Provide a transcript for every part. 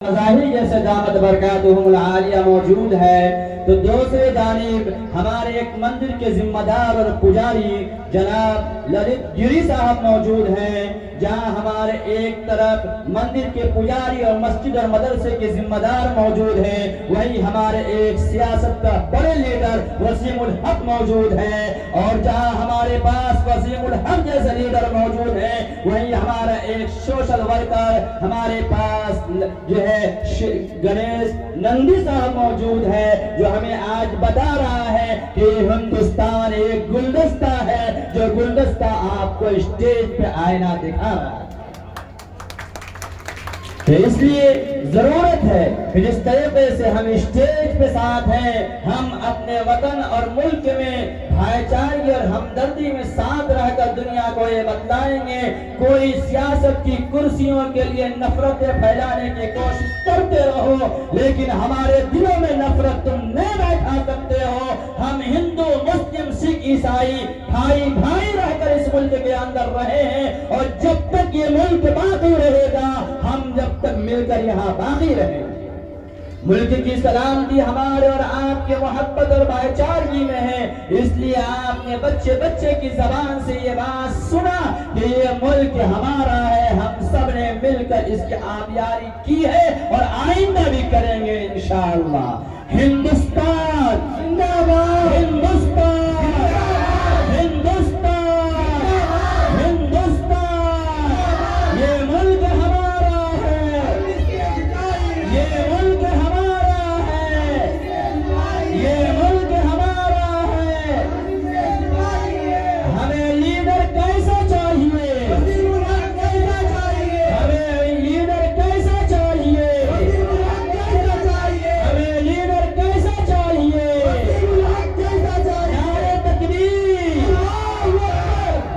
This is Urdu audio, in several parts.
مظاہر جیسے دامت برکاتہم العالیہ موجود ہے، تو دوسرے جانب ہمارے ایک مندر کے ذمہ دار اور پجاری جناب للت گری صاحب موجود ہیں، جہاں ہمارے ایک طرف مندر کے پجاری اور مسجد اور مدرسے کے ذمہ دار موجود ہیں، وہی ہمارے ایک سیاست کا بڑے لیڈر وسیم الحق موجود ہیں، اور جہاں ہمارے پاس وسیم الحق جیسے لیڈر موجود ہیں، وہی ہمارا ایک سوشل ورکر ہمارے پاس جو ہے گنیش نندی صاحب موجود ہے، جو ہمیں آج بتا رہا ہے کہ ہندوستان ایک گلدستہ ہے، جو گلدستہ آپ کو اسٹیج پہ آئینہ دکھا رہا ہے۔ اس لیے ضرورت ہے کہ جس طریقے سے ہم اسٹیج پہ ساتھ ہیں، ہم اپنے وطن اور ملک میں بھائی چارگی اور ہمدردی میں ساتھ رہ کر دنیا کو یہ بتلائیں گے۔ کوئی سیاست کی کرسیوں کے لیے نفرتیں پھیلانے کی کوشش کرتے رہو، لیکن ہمارے دلوں میں نفرت تم نہیں بیٹھا سکتے ہو۔ ہم ہندو مسلم سکھ عیسائی بھائی بھائی رہ کر اس ملک کے اندر رہے ہیں، اور جب تک یہ ملک باقی رہے گا، ہم جب تک مل کر یہاں باقی رہیں گے۔ ملک کی سلامتی ہمارے اور آپ کے محبت اور بھائی چارگی میں ہے، اس لیے آپ نے بچے بچے کی زبان سے یہ بات سنا کہ یہ ملک ہمارا ہے، ہم سب نے مل کر اس کی آبیاری کی ہے اور آئندہ بھی کریں گے انشاءاللہ۔ ہندوستان زندہ باد، ہندوستان ہندوستان ہندوستان، یہ ملک ہمارا ہے، یہ ملک ہمارا ہے، یہ ملک ہمارا ہے۔ ہمیں لیڈر کیسا چاہیے؟ ہمیں لیڈر کیسا چاہیے؟ ہمیں لیڈر کیسا چاہیے؟ نعرہ تکبیر،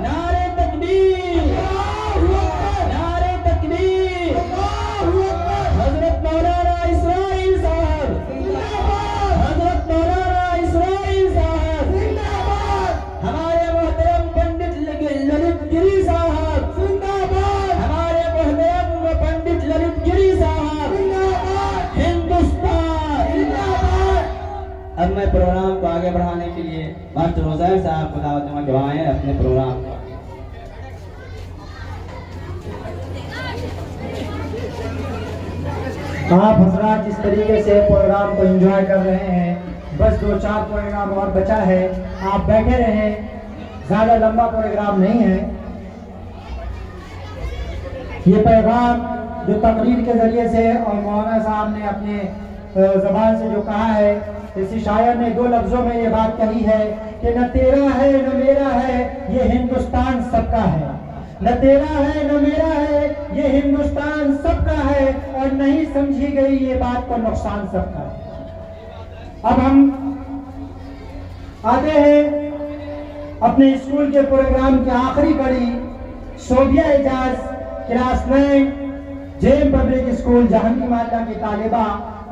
نعرہ تکبیر، نعرہ تکبیر۔ حضرت مولانا اسرائیل صاحب، حضرت مولانا اسرائیل صاحب، ہمارے محترم پنڈت للت گری صاحب، ہمارے محترم پنڈت للت گری صاحب، ہندوستان۔ اب میں پروگرام کو آگے بڑھانے کے لیے ماسٹر حسین صاحب کو دعوت دوں گا کہ آئیں اپنے پروگرام کو۔ آپ حضرات جس طریقے سے پروگرام کو انجوائے کر رہے ہیں، بس 2-4 پروگرام اور بچا ہے، آپ بیٹھے رہیں، زیادہ لمبا پروگرام نہیں ہے۔ یہ پیغام جو تقریر کے ذریعے سے اور مولانا صاحب نے اپنے زبان سے جو کہا ہے، اسی شاعر نے 2 لفظوں میں یہ بات کہی ہے کہ نہ تیرا ہے نہ میرا ہے، یہ ہندوستان سب کا ہے۔ نہ تیرا ہے نہ میرا ہے، یہ ہندوستان سب کا ہے، اور نہیں سمجھی گئی یہ بات کو نقصان سب کا ہے۔ اب ہم آتے ہیں اپنے اسکول کے پروگرام کی آخری کڑی، صوبیہ اعجاز کلاس 9 جیم پبلک اسکول جہانگیر محلہ کی طالبہ،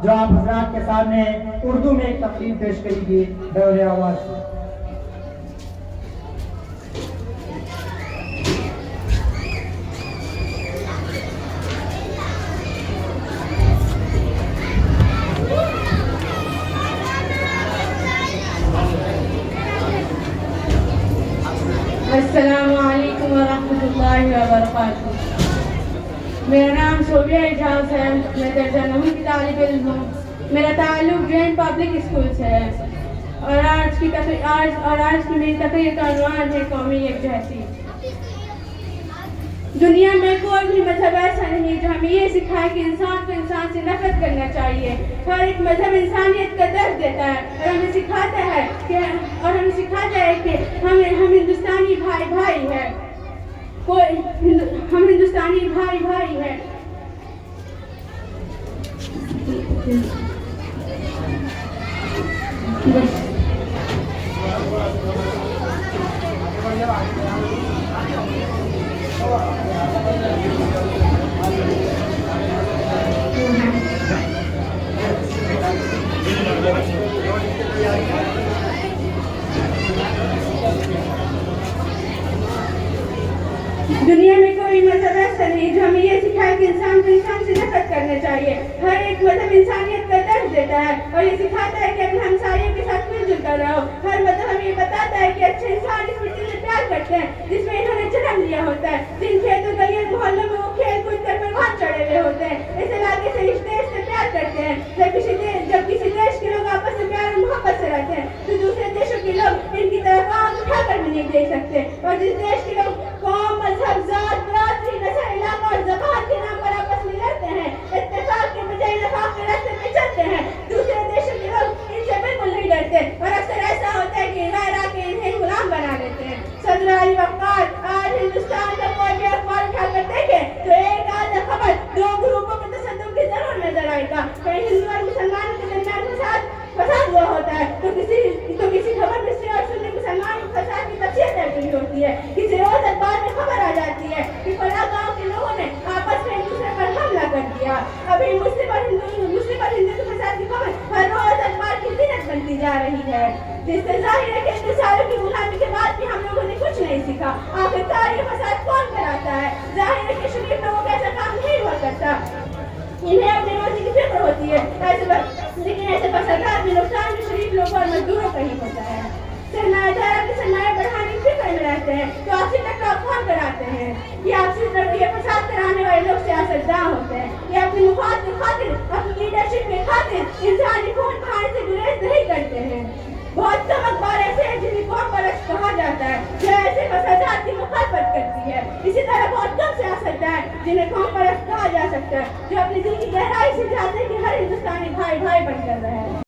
جو آپ حضرات کے سامنے اردو میں ایک تقریر پیش کرے گی بطور آواز۔ السلام علیکم ورحمۃ اللہ وبرکاتہ۔ میرا نام صوبیہ اعجاز ہے، میں درجہ 9 کی طالب علم ہوں۔ میرا تعلق جین پبلک اسکول سے ہے، اور آج کی میری تقریر کا عنوان ہے قومی یکجہتی۔ دنیا میں کوئی بھی مذہب ایسا نہیں جو ہمیں یہ سکھائے کہ انسان کو انسان سے نفرت کرنا چاہیے۔ ہر ایک مذہب انسانیت کا درس دیتا ہے، اور ہمیں سکھاتا ہے کہ ہم ہندوستانی بھائی بھائی ہیں، ہم ہندوستانی بھائی بھائی ہیں۔ دنیا میں کوئی مذہب ایسا نہیں جو ہمیں یہ سکھائے کہ انسان کو انسان سے نفرت کرنا چاہیے. ہر ایک مذہب انسانیت کا درس دیتا ہے اور یہ سکھاتا ہے کہ اپنے ہمسایوں کے ساتھ مل جل کر رہو. ہر مذہب ہمیں یہ بتاتا ہے کہ اچھے انسان اس مٹی سے پیار کرتے ہیں جس میں انہوں نے جنم لیا ہوتا ہے. جن کھیتوں گلیوں محلوں میں وہ کھیل کود کر پروان چڑھے ہوئے ہوتے ہیں. اس علاقے سے اس دیش سے پیار کرتے ہیں. جب کسی دیش کے لوگ آپس میں پیار اور محبت سے رہتے ہیں تو دوسرے دیشوں کے لوگ ان کی طرف آنکھ اٹھا کر بھی نہیں دیکھ سکتے. اور جس دیش کے لوگ قوم مذہب ذات برادری نسل علاقہ اور زبان کے نام پر آپس میں لڑتے ہیں اتفاق کے بجائے نفاق کے راستے پہ چلتے ہیں دوسرے دیشوں کے لوگ ان سے بالکل نہیں ڈرتے اور اکثر ایسا ہوتا ہے کہ غیر آ کے انہیں غلام بنا لیتے ہیں. صدر علی وقار آج ہندوستان کا کوئی بھی اخبار اٹھا کر دیکھے تو ایک آدھا خبر دو گروپوں کے تصدق کی ضرور نظر آئے گا. کہیں ہندو اور مسلمانوں کے درمیان فساد ہوا ہوتا ہے تو کسی خبر میں سیاہ اور سنی مسلمان فساد کی تفصیل درج ہوئی ہوتی ہے. کسی روز اخبار میں خبر آ جاتی ہے کہ فلاں گاؤں کے لوگوں نے آپس میں ایک دوسرے پر حملہ کر دیا. ابھی مسلم اور ہندو کے فساد کی خبر ہر روز اخبار کی زینت بنتی جا رہی ہے جس سے ظاہر ہے کہ اتنے سالوں کی غلامی کے بعد بھی ہم لوگوں نے کچھ نہیں سیکھا. آخرکار یہ فساد کون کراتا ہے؟ ظاہر ہے کہ شریف لوگوں کا ایسا کام نہیں ہوا کرتا. انہیں اپنی روزی کی فکر ہوتی ہے لیکن ایسے فسادات میں نقصان جو شریف لوگوں اور مزدوروں کا ہی ہوتا ہے. سرمایہ داروں کے سرمایہ بڑھانے کی فکر میں رہتے ہیں تو آپسی ٹکراؤ کون کراتے ہیں؟ یہ آپسی یہ فساد کرانے والے لوگ سیاستداں ہوتے ہیں. یہ اپنی مفاد کی خاطر اپنی لیڈرشپ کی خاطر انسانی خون بہانے سے گریز نہیں کرتے ہیں. بہت کم اخبار ایسے ہیں جنہیں قوم پرست کہا جاتا ہے جو ایسے فسادات کی مخالفت کرتی ہے. اسی طرح بہت کم سیاستدان جنہیں قوم پرست کہا جا سکتا ہے جو اپنی دل کی گہرائی سے چاہتے ہیں کہ ہر ہندوستانی بھائی بھائی بن کر رہے.